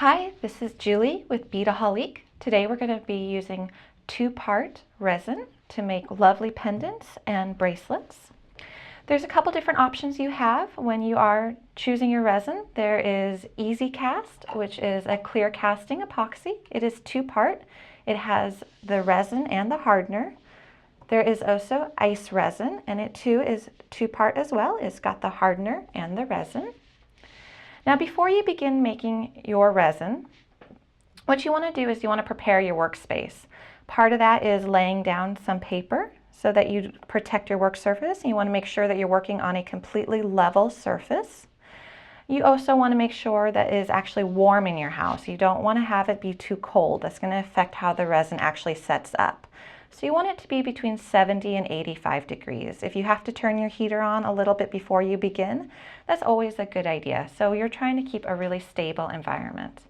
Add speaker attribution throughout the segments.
Speaker 1: Hi, this is Julie with Beadaholique. Today we're going to be using two-part resin to make lovely pendants and bracelets. There's a couple different options you have when you are choosing your resin. There is Easy Cast, which is a clear casting epoxy. It is two-part. It has the resin and the hardener. There is also Ice Resin, and it too is two-part as well. It's got the hardener and the resin. Now, before you begin making your resin, what you want to do is you want to prepare your workspace. Part of that is laying down some paper so that you protect your work surface. You want to make sure that you're working on a completely level surface. You also want to make sure that it is actually warm in your house. You don't want to have it be too cold. That's going to affect how the resin actually sets up. So you want it to be between 70 and 85 degrees. If you have to turn your heater on a little bit before you begin, that's always a good idea. So you're trying to keep a really stable environment.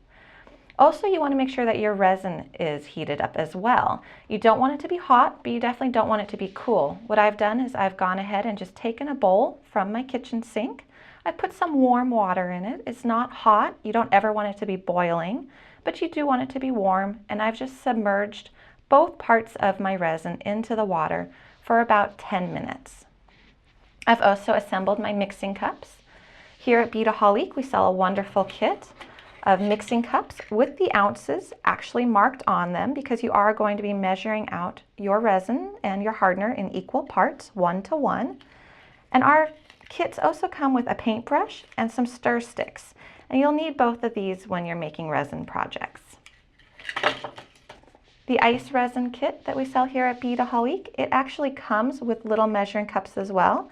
Speaker 1: Also, you want to make sure that your resin is heated up as well. You don't want it to be hot, but you definitely don't want it to be cool. What I've done is I've gone ahead and just taken a bowl from my kitchen sink. I put some warm water in it. It's not hot. You don't ever want it to be boiling, but you do want it to be warm. And I've just submerged both parts of my resin into the water for about 10 minutes. I've also assembled my mixing cups. Here at Beadaholique, we sell a wonderful kit of mixing cups with the ounces actually marked on them, because you are going to be measuring out your resin and your hardener in equal parts, 1:1. And our kits also come with a paintbrush and some stir sticks. And you'll need both of these when you're making resin projects. The Ice Resin kit that we sell here at Beadaholique, it actually comes with little measuring cups as well.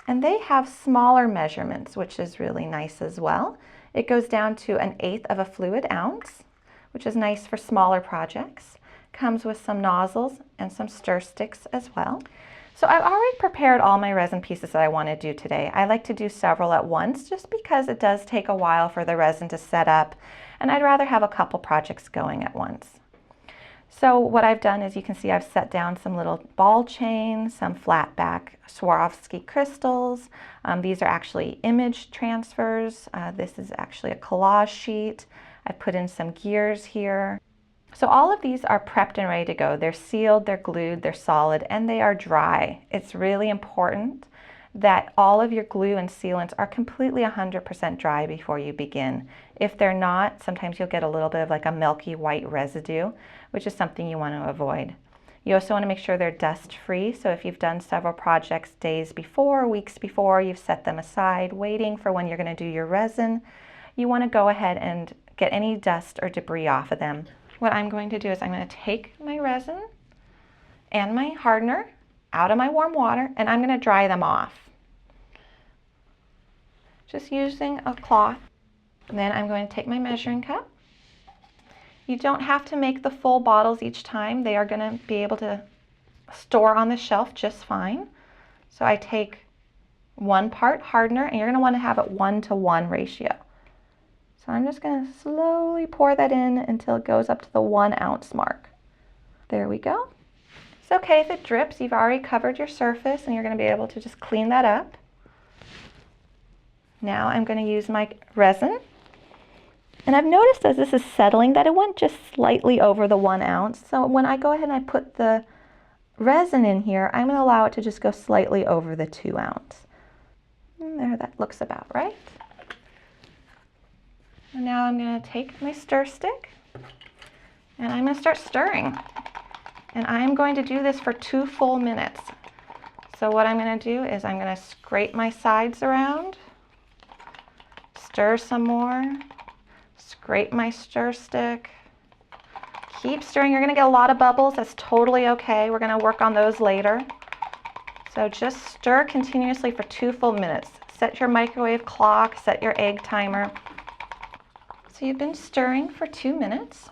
Speaker 1: And they have smaller measurements, which is really nice as well. It goes down to 1/8 of a fluid ounce, which is nice for smaller projects. Comes with some nozzles and some stir sticks as well. So I've already prepared all my resin pieces that I want to do today. I like to do several at once just because it does take a while for the resin to set up, and I'd rather have a couple projects going at once. So what I've done is, you can see I've set down some little ball chains, some flat back Swarovski crystals. These are actually image transfers. This is actually a collage sheet. I put in some gears here. So all of these are prepped and ready to go. They're sealed, they're glued, they're solid, and they are dry. It's really important that all of your glue and sealants are completely 100% dry before you begin. If they're not, sometimes you'll get a little bit of like a milky white residue, which is something you want to avoid. You also want to make sure they're dust free. So if you've done several projects days before, weeks before, you've set them aside waiting for when you're going to do your resin, you want to go ahead and get any dust or debris off of them. What I'm going to do is I'm going to take my resin and my hardener out of my warm water, and I'm going to dry them off. Just using a cloth. And then I'm going to take my measuring cup. You don't have to make the full bottles each time. They are going to be able to store on the shelf just fine. So I take 1 part hardener, and you're going to want to have it 1:1 ratio. So I'm just going to slowly pour that in until it goes up to the 1 ounce mark. There we go. It's okay if it drips. You've already covered your surface, and you're going to be able to just clean that up. Now I'm going to use my resin. And I've noticed as this is settling that it went just slightly over the 1 ounce. So when I go ahead and I put the resin in here, I'm going to allow it to just go slightly over the 2 ounce. And there, that looks about right. And now I'm going to take my stir stick, and I'm going to start stirring. And I'm going to do this for 2 full minutes. So what I'm going to do is I'm going to scrape my sides around, stir some more, scrape my stir stick, keep stirring. You're going to get a lot of bubbles. That's totally okay. We're going to work on those later. So just stir continuously for 2 full minutes. Set your microwave clock, set your egg timer. So you've been stirring for 2 minutes.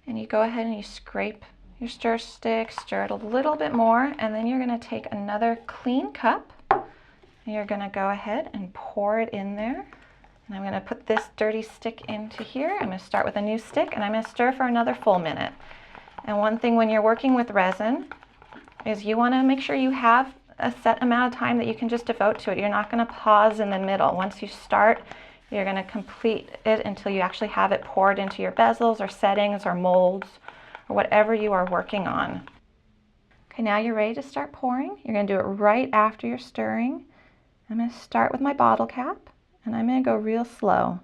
Speaker 1: And you go ahead and you scrape your stir stick, stir it a little bit more, and then you're going to take another clean cup, and you're going to go ahead and pour it in there. And I'm going to put this dirty stick into here. I'm going to start with a new stick, and I'm going to stir for another full minute. And one thing when you're working with resin is you want to make sure you have a set amount of time that you can just devote to it. You're not going to pause in the middle. Once you start, You're going to complete it until you actually have it poured into your bezels or settings or molds or whatever you are working on. Okay, now you're ready to start pouring. You're going to do it right after you're stirring. I'm going to start with my bottle cap, and I'm going to go real slow.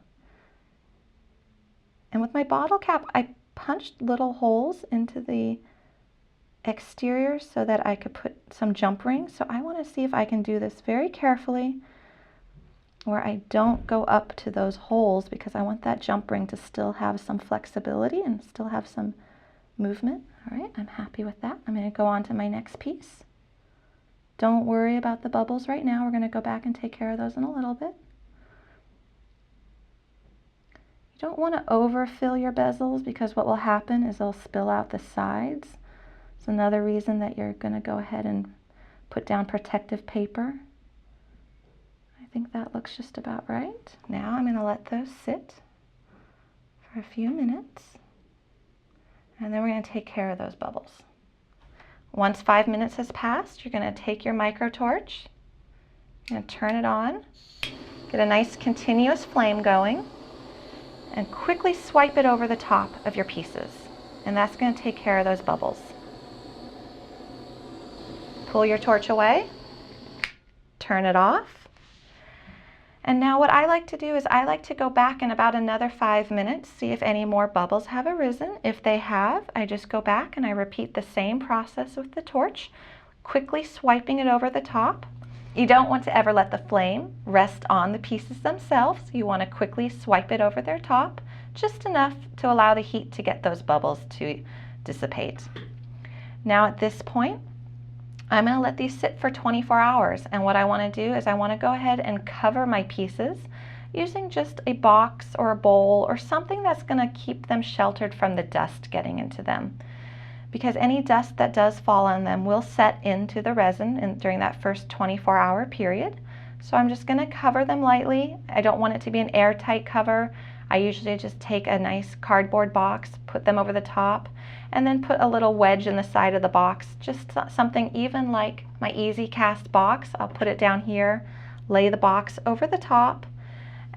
Speaker 1: And with my bottle cap, I punched little holes into the exterior so that I could put some jump rings. So I want to see if I can do this very carefully where I don't go up to those holes, because I want that jump ring to still have some flexibility and still have some movement. All right, I'm happy with that. I'm going to go on to my next piece. Don't worry about the bubbles right now. We're going to go back and take care of those in a little bit. You don't want to overfill your bezels, because what will happen is they'll spill out the sides. It's another reason that you're going to go ahead and put down protective paper. I think that looks just about right. Now I'm going to let those sit for a few minutes, and then we're going to take care of those bubbles. Once 5 minutes has passed, you're going to take your micro torch and turn it on, get a nice continuous flame going, and quickly swipe it over the top of your pieces. And that's going to take care of those bubbles. Pull your torch away, turn it off. And now what I like to do is I like to go back in about another 5 minutes, see if any more bubbles have arisen. If they have, I just go back and I repeat the same process with the torch, quickly swiping it over the top. You don't want to ever let the flame rest on the pieces themselves. You want to quickly swipe it over their top, just enough to allow the heat to get those bubbles to dissipate. Now at this point, I'm going to let these sit for 24 hours, and what I want to do is I want to go ahead and cover my pieces using just a box or a bowl or something that's going to keep them sheltered from the dust getting into them, because any dust that does fall on them will set into the resin during that first 24-hour period. So I'm just going to cover them lightly. I don't want it to be an airtight cover. I usually just take a nice cardboard box, put them over the top, and then put a little wedge in the side of the box, just something even like my Easy Cast box. I'll put it down here, lay the box over the top,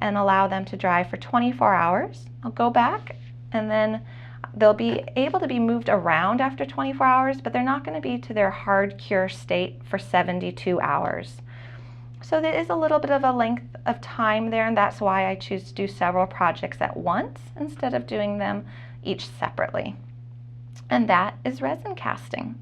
Speaker 1: and allow them to dry for 24 hours. I'll go back, and then they'll be able to be moved around after 24 hours, but they're not going to be to their hard cure state for 72 hours. So there is a little bit of a length of time there, and that's why I choose to do several projects at once instead of doing them each separately. And that is resin casting.